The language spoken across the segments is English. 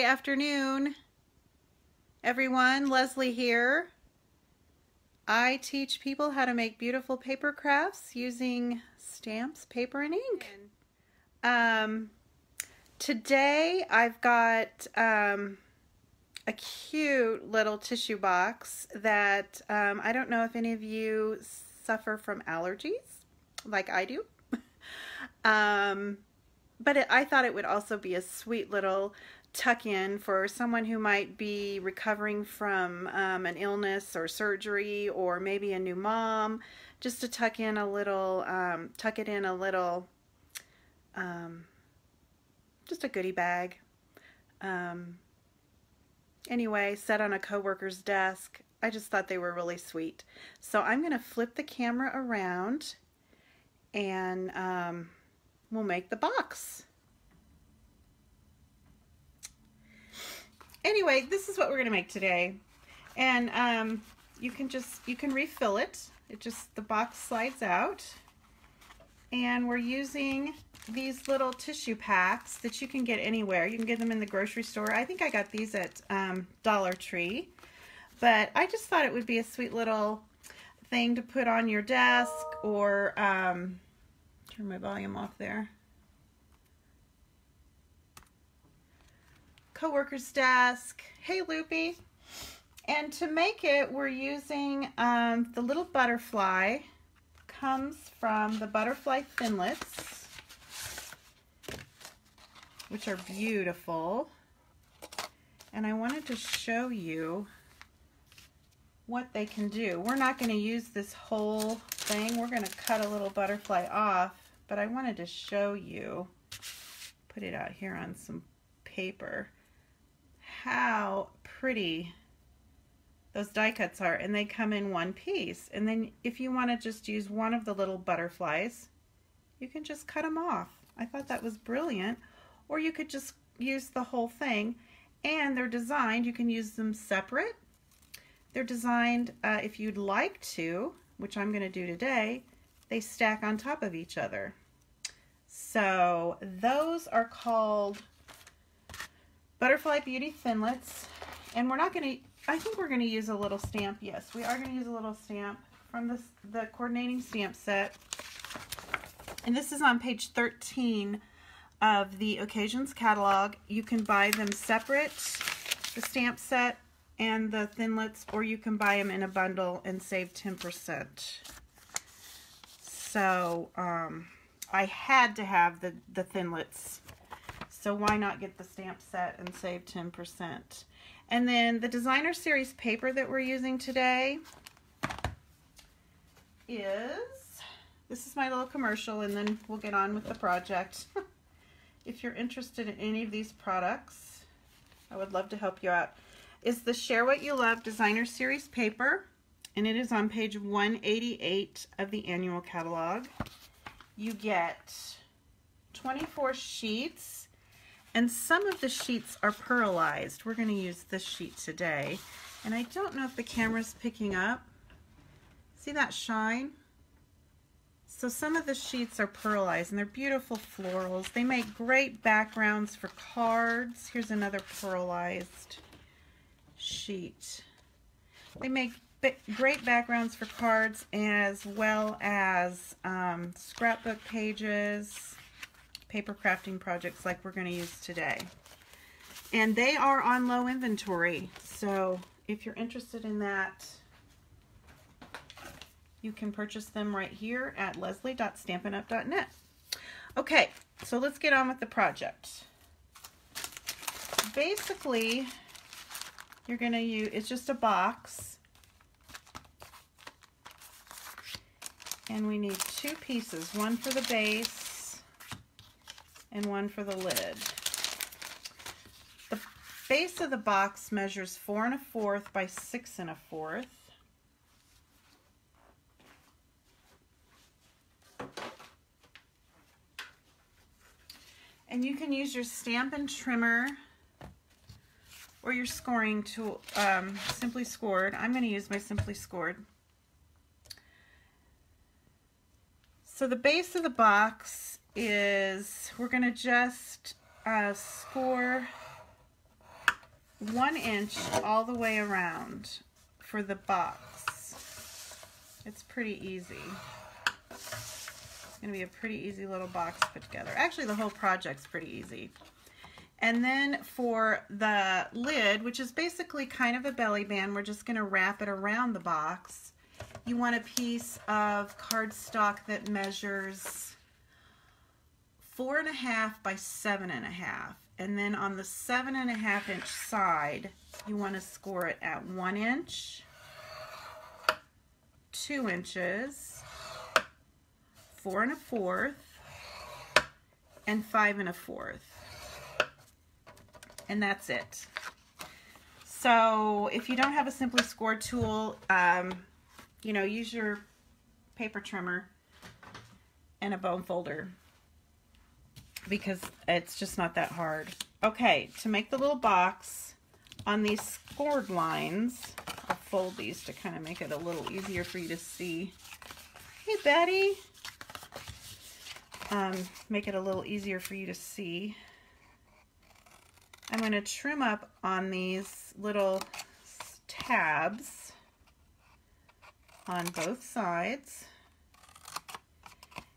afternoon, everyone. Leslie here. I teach people how to make beautiful paper crafts using stamps, paper, and ink. Today I've got a cute little tissue box that I don't know if any of you suffer from allergies like I do. But I thought it would also be a sweet little tuck-in for someone who might be recovering from an illness or surgery, or maybe a new mom, just to tuck it in a little, just a goodie bag. Anyway, set on a coworker's desk. I just thought they were really sweet. So I'm going to flip the camera around and we'll make the box. Anyway, this is what we're going to make today. And you can refill it. The box slides out. And we're using these little tissue packs that you can get anywhere. You can get them in the grocery store. I think I got these at Dollar Tree. But I just thought it would be a sweet little thing to put on your desk, or turn my volume off there. Coworker's desk. Hey, Loopy. And to make it, we're using the little butterfly. Comes from the butterfly thinlits, which are beautiful. And I wanted to show you what they can do. We're not going to use this whole thing. We're going to cut a little butterfly off, but I wanted to show you, put it out here on some paper, how pretty those die cuts are. And they come in one piece. And then if you want to just use one of the little butterflies, you can just cut them off. I thought that was brilliant. Or you could just use the whole thing. And they're designed, you can use them separate. They're designed, if you'd like to, which I'm going to do today, they stack on top of each other. So those are called Butterfly Beauty Thinlits. And we're not going to, I think we're going to use a little stamp. Yes, we are going to use a little stamp from the coordinating stamp set. And this is on page 13 of the Occasions catalog. You can buy them separate, the stamp set and the thinlits, or you can buy them in a bundle and save 10%. So I had to have the thinlits, so why not get the stamp set and save 10%? And then the designer series paper that we're using today is, this is my little commercial, and then we'll get on with the project. If you're interested in any of these products, I would love to help you out. Is the Share What You Love designer series paper, and it is on page 188 of the annual catalog. You get 24 sheets, and some of the sheets are pearlized. We're going to use this sheet today, and I don't know if the camera's picking up. See that shine? So some of the sheets are pearlized, and they're beautiful florals. They make great backgrounds for cards. Here's another pearlized sheet. They make great backgrounds for cards, as well as scrapbook pages, paper crafting projects like we're going to use today. And they are on low inventory, so if you're interested in that, you can purchase them right here at leslie.stampinup.net. Okay, so let's get on with the project. Basically, you're going to use, it's just a box, and we need two pieces, one for the base and one for the lid. The base of the box measures 4 1/4 by 6 1/4. And you can use your Stampin' Trimmer or your scoring tool, Simply Scored. I'm going to use my Simply Scored. So the base of the box is, we're going to just score 1 inch all the way around for the box. It's pretty easy. It's going to be a pretty easy little box put together. Actually, the whole project's pretty easy. And then for the lid, which is basically kind of a belly band, we're just going to wrap it around the box. You want a piece of cardstock that measures 4.5 by 7.5. And then on the 7.5 inch side, you want to score it at 1 inch, 2 inches, 4 1/4, and 5 1/4. And that's it. So if you don't have a Simply Score tool, you know, use your paper trimmer and a bone folder, because it's just not that hard. Okay, to make the little box on these scored lines, I'll fold these to kind of make it a little easier for you to see. Hey, Betty. Make it a little easier for you to see. I'm going to trim up on these little tabs on both sides.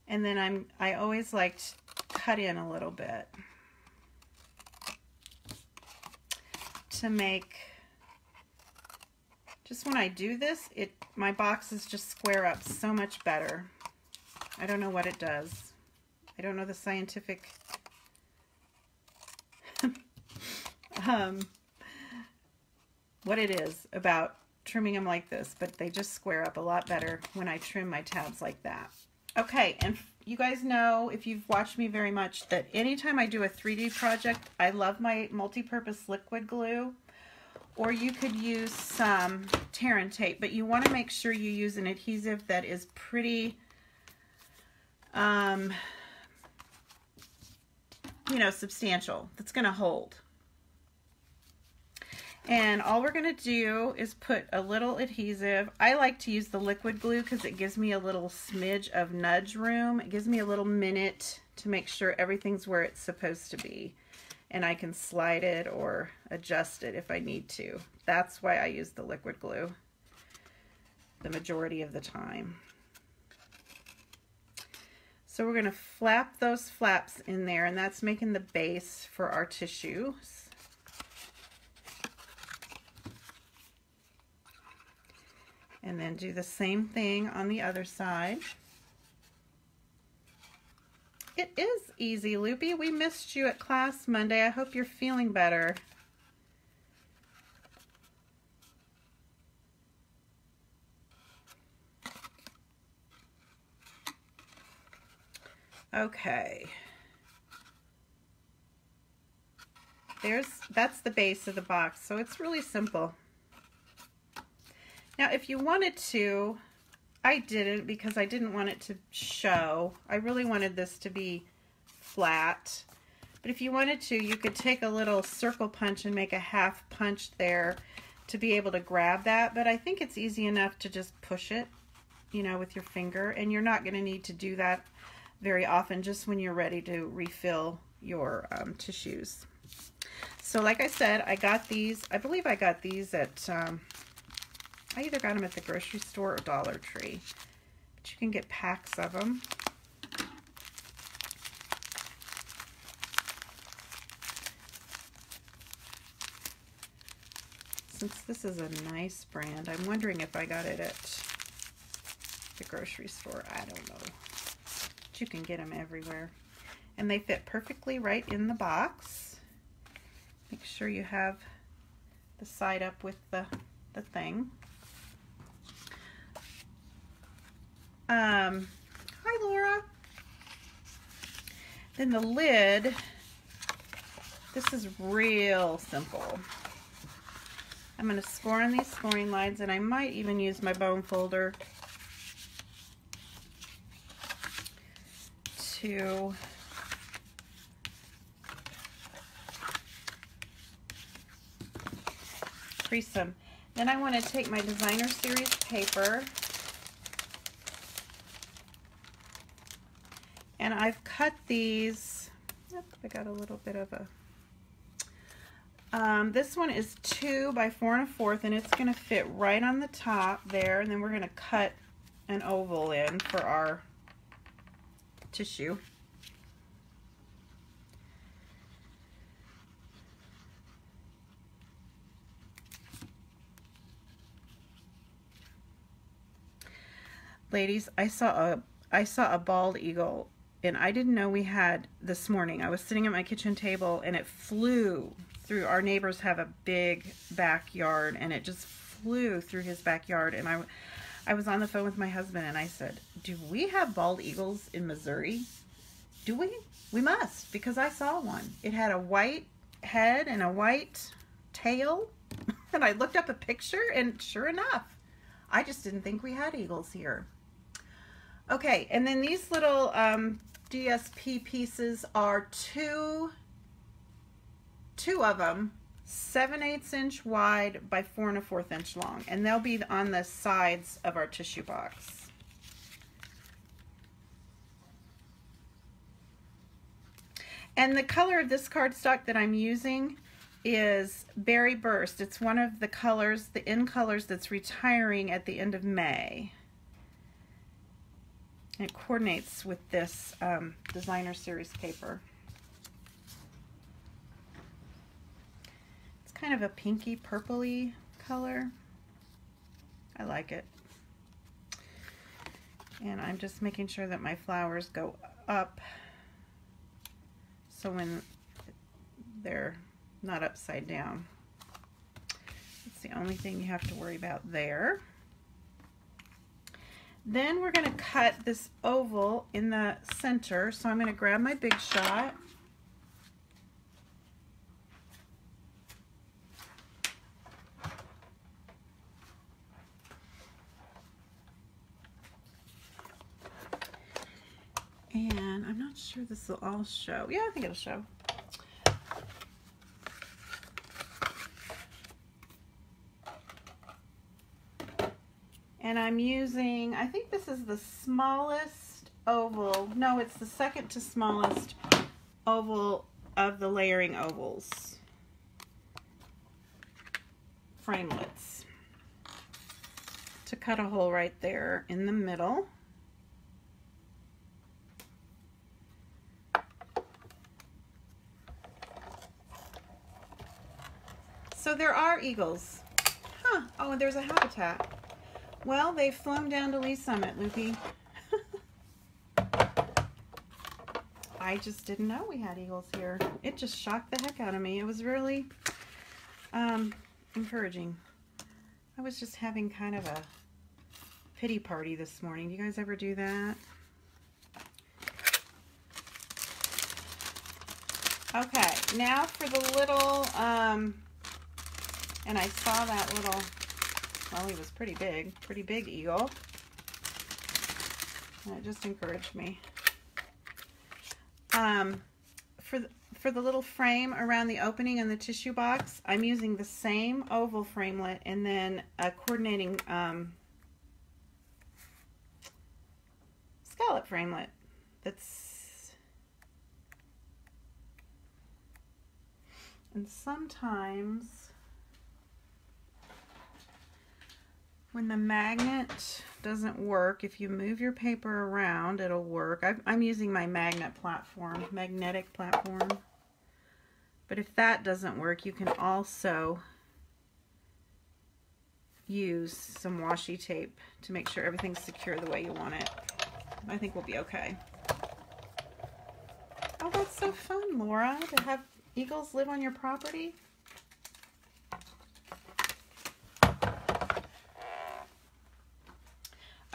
And then I always like to cut in a little bit to make, just when I do this, my boxes just square up so much better. I don't know what it does. I don't know the scientific what it is about trimming them like this, but they just square up a lot better when I trim my tabs like that. Okay, and you guys know, if you've watched me very much, that anytime I do a 3D project, I love my multi-purpose liquid glue, or you could use some tear and tape, but you want to make sure you use an adhesive that is pretty, you know, substantial, that's going to hold. And all we're going to do is put a little adhesive. I like to use the liquid glue because it gives me a little smidge of nudge room. It gives me a little minute to make sure everything's where it's supposed to be. And I can slide it or adjust it if I need to. That's why I use the liquid glue the majority of the time. So we're going to flap those flaps in there, and that's making the base for our tissues. And then do the same thing on the other side. It is easy, Loopy. We missed you at class Monday. I hope you're feeling better. Okay. That's the base of the box, so it's really simple. Now, if you wanted to, I didn't because I didn't want it to show. I really wanted this to be flat. But if you wanted to, you could take a little circle punch and make a half punch there to be able to grab that. But I think it's easy enough to just push it, you know, with your finger. And you're not going to need to do that very often, just when you're ready to refill your tissues. So like I said, I got these, I believe I got these at... I either got them at the grocery store or Dollar Tree, but you can get packs of them. Since this is a nice brand, I'm wondering if I got it at the grocery store. I don't know, but you can get them everywhere. And they fit perfectly right in the box. Make sure you have the side up with the thing. Hi, Laura. Then the lid, this is real simple. I'm going to score on these scoring lines, and I might even use my bone folder to crease them. Then I want to take my designer series paper, and I've cut these. Yep, I got a little bit of This one is 2 by 4 1/4, and it's going to fit right on the top there, and then we're going to cut an oval in for our tissue. Ladies, I saw a bald eagle, and I didn't know we had this morning. I was sitting at my kitchen table and it flew through. Our neighbors have a big backyard, and it just flew through his backyard, and I was on the phone with my husband and I said, "Do we have bald eagles in Missouri? Do we? We must, because I saw one. It had a white head and a white tail." And I looked up a picture, and sure enough, I just didn't think we had eagles here. Okay, and then these little DSP pieces are two of them, 7/8 inch wide by 4 1/4 inch long, and they'll be on the sides of our tissue box. And the color of this cardstock that I'm using is Berry Burst. It's one of the colors, the in colors, that's retiring at the end of May. It coordinates with this designer series paper. It's kind of a pinky purpley color. I like it. And I'm just making sure that my flowers go up, so when they're not upside down. It's the only thing you have to worry about there. Then we're going to cut this oval in the center, so I'm going to grab my Big Shot. And I'm not sure this will all show. Yeah, I think it'll show. And I'm using, I think this is the smallest oval. No, it's the second to smallest oval of the layering ovals. Framelits. To cut a hole right there in the middle. So there are eagles. Huh. Oh, and there's a habitat. Well, they've flown down to Lee Summit, Loopy. I just didn't know we had eagles here. It just shocked the heck out of me. It was really encouraging. I was just having kind of a pity party this morning. Do you guys ever do that? Okay, now for the little, and I saw that little, well, he was pretty big eagle. And it just encouraged me. For the little frame around the opening in the tissue box, I'm using the same oval framelit and then a coordinating scallop framelit. And sometimes when the magnet doesn't work, if you move your paper around, it'll work. I'm using my magnetic platform. But if that doesn't work, you can also use some washi tape to make sure everything's secure the way you want it. I think we'll be okay. Oh, that's so fun, Laura, to have eagles live on your property.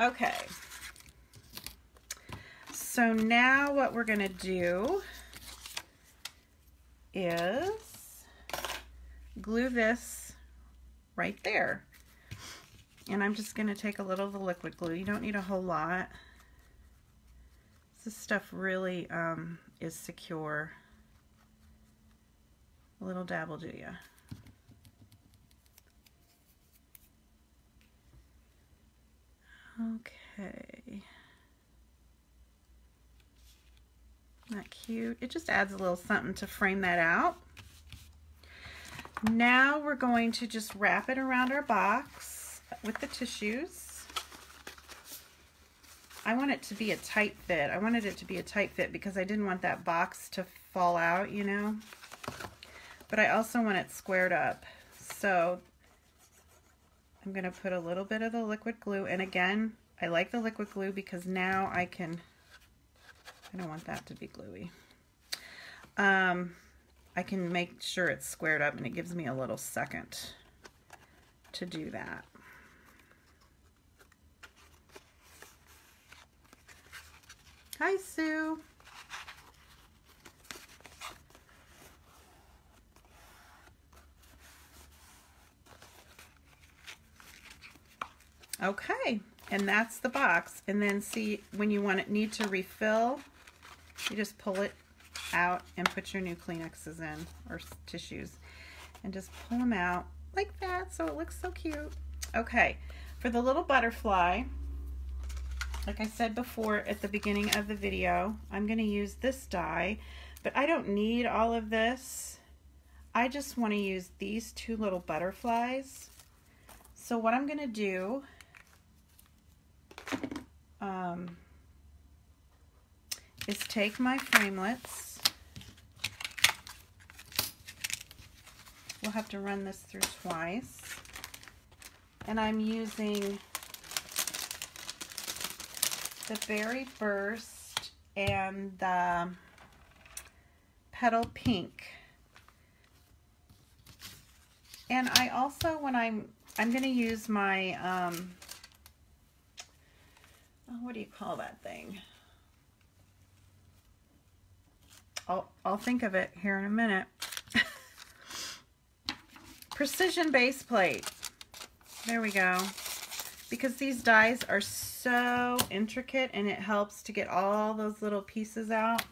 Okay, so now what we're going to do is glue this right there. And I'm just going to take a little of the liquid glue. You don't need a whole lot. This stuff really is secure. A little dab will do ya. Okay. Isn't that cute? It just adds a little something to frame that out. Now we're going to just wrap it around our box with the tissues. I want it to be a tight fit. I wanted it to be a tight fit because I didn't want that box to fall out, you know. But I also want it squared up. So I'm going to put a little bit of the liquid glue. And again, I like the liquid glue because now I don't want that to be gluey. I can make sure it's squared up, and it gives me a little second to do that. Hi, Sue. Okay, and that's the box. And then see, when you need to refill, you just pull it out and put your new Kleenexes in, or tissues, and just pull them out like that so it looks so cute. Okay, for the little butterfly, like I said before at the beginning of the video, I'm going to use this die, but I don't need all of this. I just want to use these two little butterflies. So what I'm going to do is take my framelits. We'll have to run this through twice. And I'm using the Berry Burst and the Petal Pink. And I also, when I'm going to use my, what do you call that thing? I'll think of it here in a minute. Precision base plate. There we go. Because these dies are so intricate and it helps to get all those little pieces out.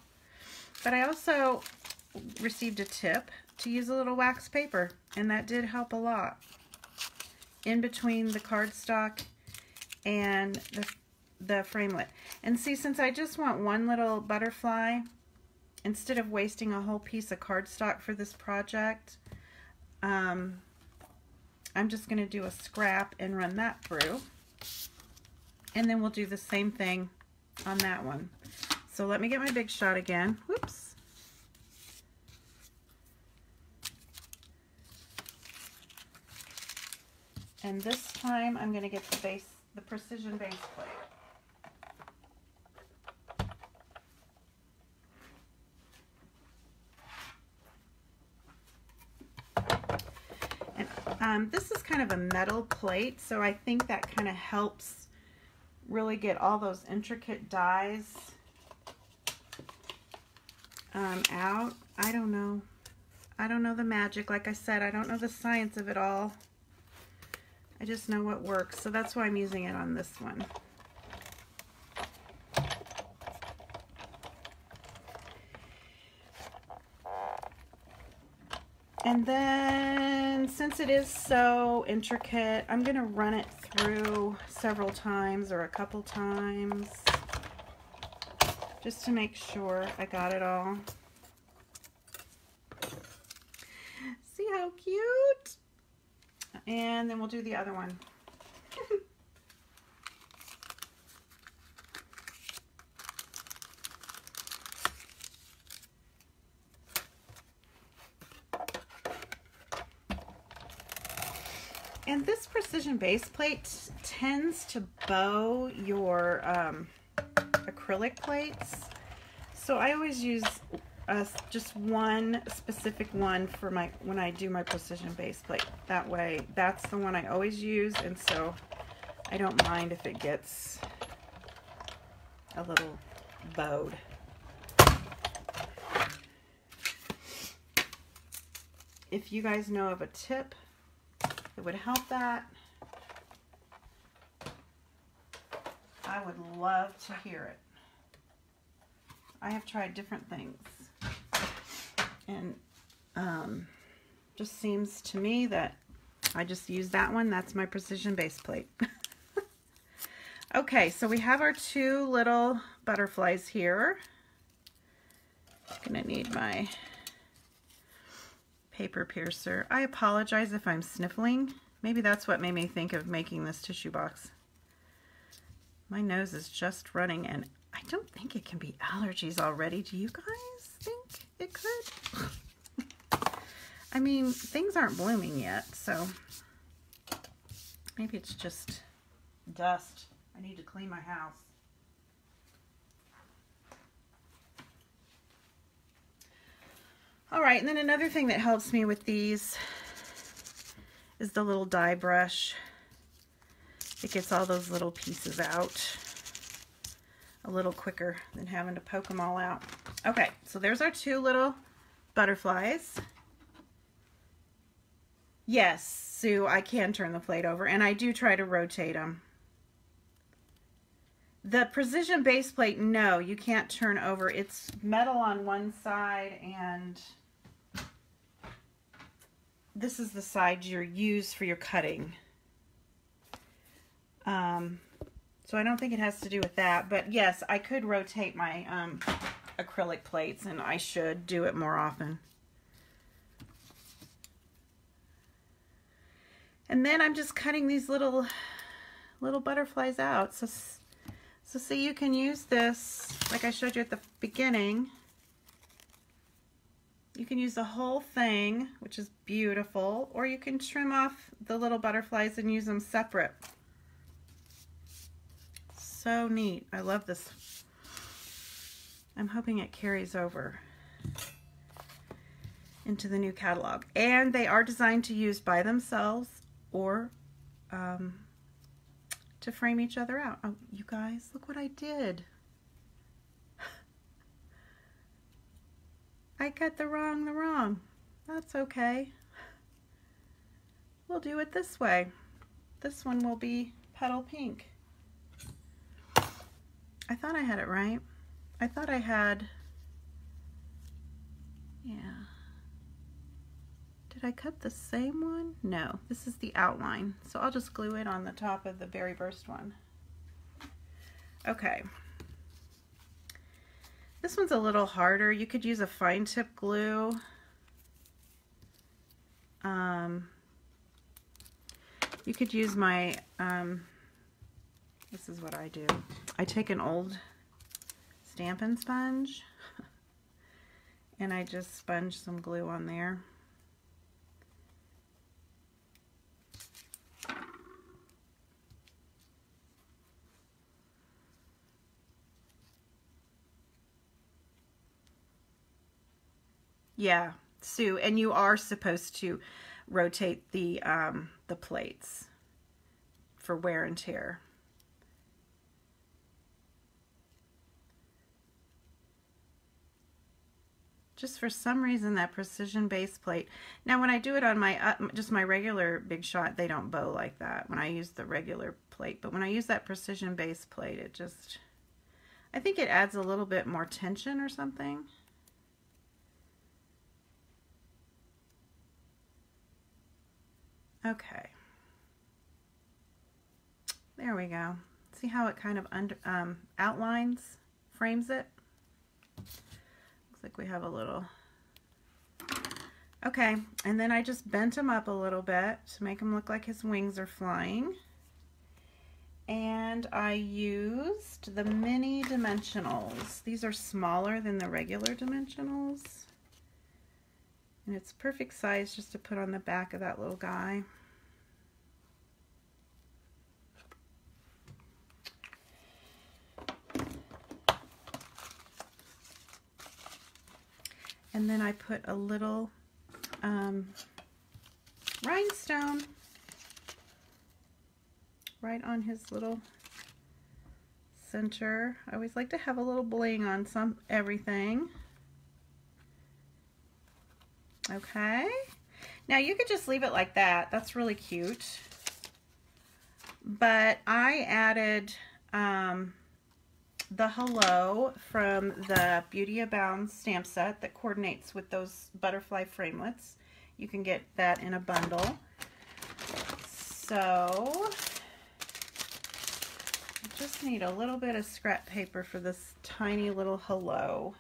But I also received a tip to use a little wax paper, and that did help a lot. In between the cardstock and the framelit. And see, since I just want one little butterfly, instead of wasting a whole piece of cardstock for this project, I'm just going to do a scrap and run that through. And then we'll do the same thing on that one. So let me get my Big Shot again. Whoops. And this time I'm going to get the precision base plate. And this is kind of a metal plate, so I think that kind of helps really get all those intricate dies out. I don't know. I don't know the magic. Like I said, I don't know the science of it all. I just know what works, so that's why I'm using it on this one. And then, since it is so intricate, I'm going to run it through several times or a couple times just to make sure I got it all. See how cute? And then we'll do the other one. And this precision base plate tends to bow your acrylic plates. So I always use just one specific one for when I do my precision base plate. That way, that's the one I always use, and so I don't mind if it gets a little bowed. If you guys know of a tip that would help that, I would love to hear it. I have tried different things, and just seems to me that I just use that one. That's my precision base plate. Okay, so we have our two little butterflies here. I'm gonna need my paper piercer. I apologize if I'm sniffling. Maybe that's what made me think of making this tissue box. My nose is just running, and I don't think it can be allergies already. Do you guys think it could? I mean, things aren't blooming yet, so maybe it's just dust. I need to clean my house. All right, and then another thing that helps me with these is the little die brush. It gets all those little pieces out a little quicker than having to poke them all out. Okay, so there's our two little butterflies. Yes, Sue, I can turn the plate over, and I do try to rotate them. The precision base plate, no, you can't turn over. It's metal on one side, and this is the side you use for your cutting. So I don't think it has to do with that, but yes, I could rotate my acrylic plates, and I should do it more often. And then I'm just cutting these little butterflies out. So see, you can use this, like I showed you at the beginning. You can use the whole thing, which is beautiful, or you can trim off the little butterflies and use them separate. So neat. I love this. I'm hoping it carries over into the new catalog. And they are designed to use by themselves or to frame each other out. Oh, you guys, look what I did. I got the wrong. That's okay. We'll do it this way. This one will be petal pink. I thought I had it right. I thought I had, yeah. Did I cut the same one? No, this is the outline. So I'll just glue it on the top of the Berry Burst one. Okay. This one's a little harder. You could use a fine tip glue. You could use my, this is what I do. I take an old Stampin' Sponge and I just sponge some glue on there. Yeah, Sue, and you are supposed to rotate the plates for wear and tear. Just for some reason, that precision base plate. Now, when I do it on my just my regular Big Shot, they don't bow like that when I use the regular plate. But when I use that precision base plate, it just, I think it adds a little bit more tension or something. Okay. There we go. See how it kind of outlines, frames it? Looks like we have a little. Okay, and then I just bent him up a little bit to make him look like his wings are flying. And I used the mini dimensionals. These are smaller than the regular dimensionals. And it's perfect size just to put on the back of that little guy. And then I put a little rhinestone right on his little center. I always like to have a little bling on everything. Okay, now you could just leave it like that. That's really cute. But I added the hello from the Beauty Abound stamp set that coordinates with those butterfly framelits. You can get that in a bundle. So I just need a little bit of scrap paper for this tiny little hello.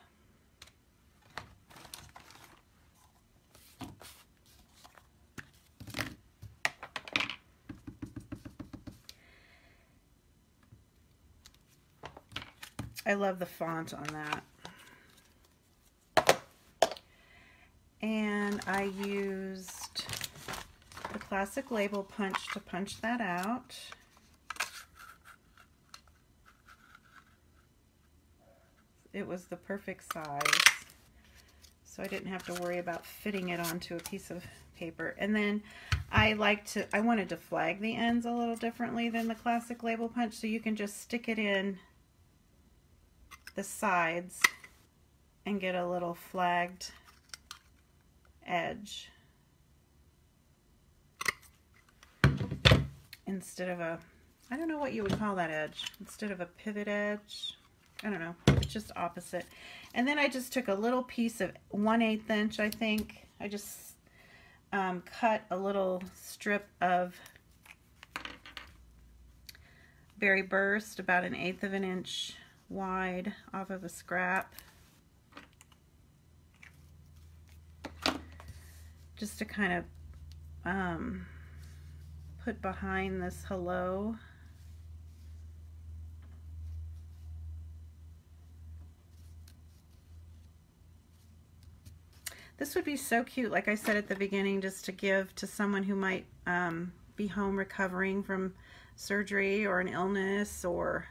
I love the font on that. And I used the classic label punch to punch that out. It was the perfect size, so I didn't have to worry about fitting it onto a piece of paper. And then I wanted to flag the ends a little differently than the classic label punch, so you can just stick it in the sides and get a little flagged edge instead of a, I don't know what you would call that edge, instead of a pivot edge. I don't know, it's just opposite. And then I just took a little piece of 1/8 inch, I think. I just cut a little strip of berry burst, about 1/8 of an inch wide, off of a scrap. Just to kind of put behind this hello. This would be so cute, like I said at the beginning, just to give to someone who might be home recovering from surgery or an illness, or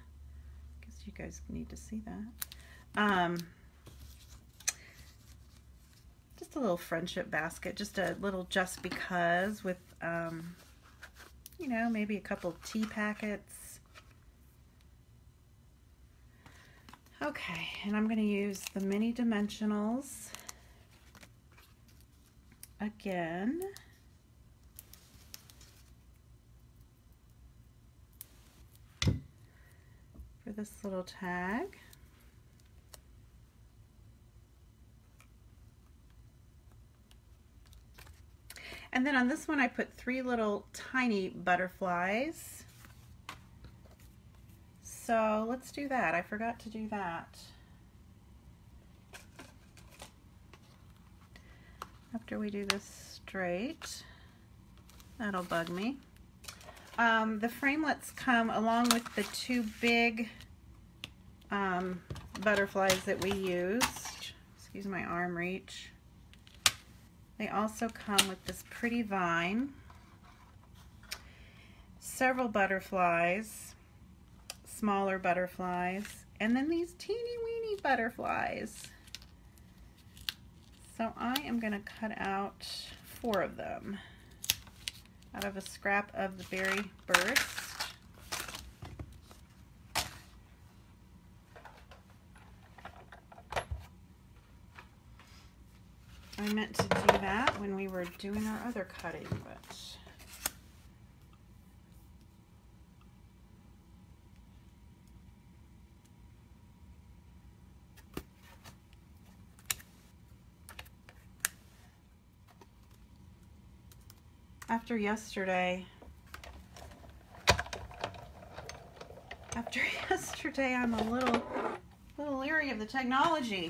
I guess you guys need to see that. Just a little friendship basket, just a little just because with, you know, maybe a couple tea packets. Okay, and I'm going to use the mini dimensionals again. For this little tag. And then on this one I put 3 little tiny butterflies. So let's do that. I forgot to do that. After we do this straight, that'll bug me. The framelets come along with the 2 big butterflies that we used. Excuse my arm reach. They also come with this pretty vine, several butterflies, smaller butterflies, and then these teeny weeny butterflies. So I am going to cut out 4 of them out of a scrap of the berry burst. I meant to do that when we were doing our other cutting, but after yesterday, I'm a little leery of the technology.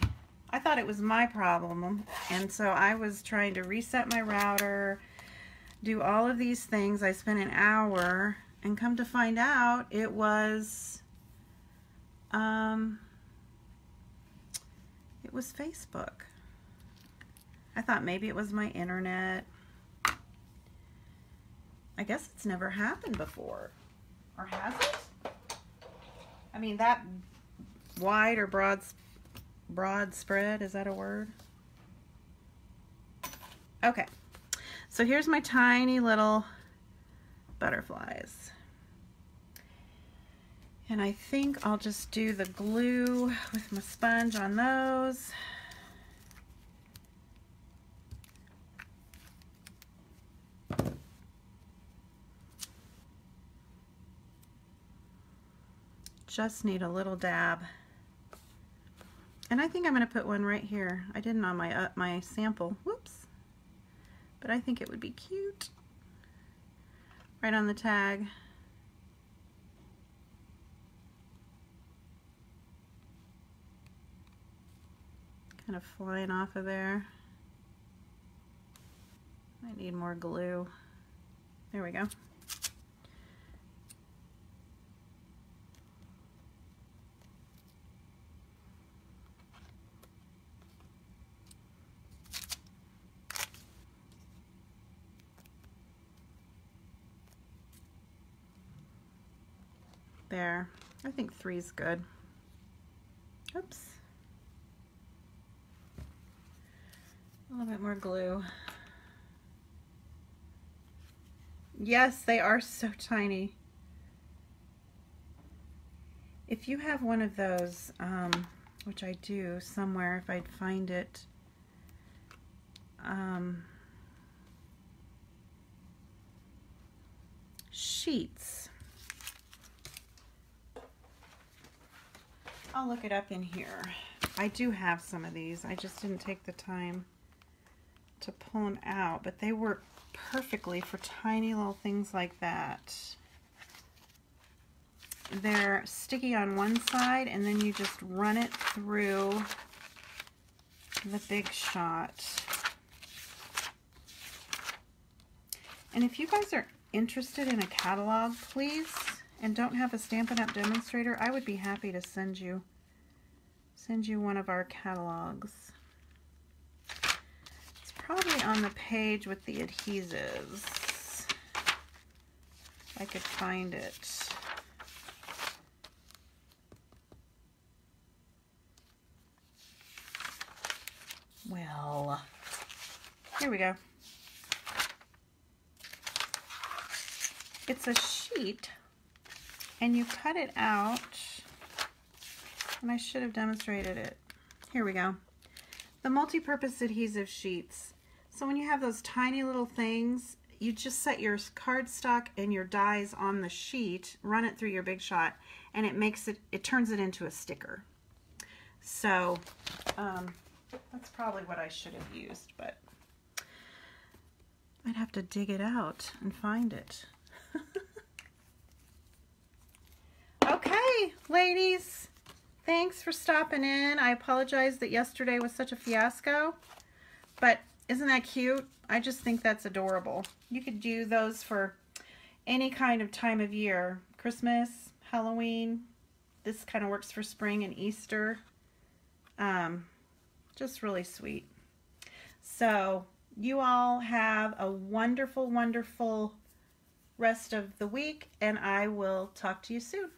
I thought it was my problem, and so I was trying to reset my router, do all of these things. I spent an hour, and come to find out it was Facebook. I thought maybe it was my internet. I guess it's never happened before. Or has it? I mean, that wide or broad spread, is that a word? Okay, so here's my tiny little butterflies. And I think I'll just do the glue with my sponge on those. Just need a little dab. And I think I'm going to put one right here. I didn't on my sample. Whoops. But I think it would be cute. Right on the tag. Kind of flying off of there. I need more glue. There we go. There. I think 3 is good. Oops. A little bit more glue. Yes, they are so tiny. If you have one of those, which I do somewhere if I'd find it, sheets. I'll look it up in here. I do have some of these. I just didn't take the time to pull them out, but they work perfectly for tiny little things like that. They're sticky on one side, and then you just run it through the Big Shot. And if you guys are interested in a catalog, please, and don't have a Stampin' Up! Demonstrator, I would be happy to send you one of our catalogs. It's probably on the page with the adhesives, if I could find it. Well, here we go. It's a sheet, and you cut it out, and I should have demonstrated it. Here we go. The multi-purpose adhesive sheets. So when you have those tiny little things, you just set your cardstock and your dies on the sheet, run it through your Big Shot, and it turns it into a sticker. So that's probably what I should have used, but I'd have to dig it out and find it. Okay, ladies, thanks for stopping in. I apologize that yesterday was such a fiasco, but isn't that cute? I just think that's adorable. You could do those for any kind of time of year. Christmas, Halloween. This kind of works for spring and Easter. Just really sweet. So you all have a wonderful, wonderful rest of the week, and I will talk to you soon.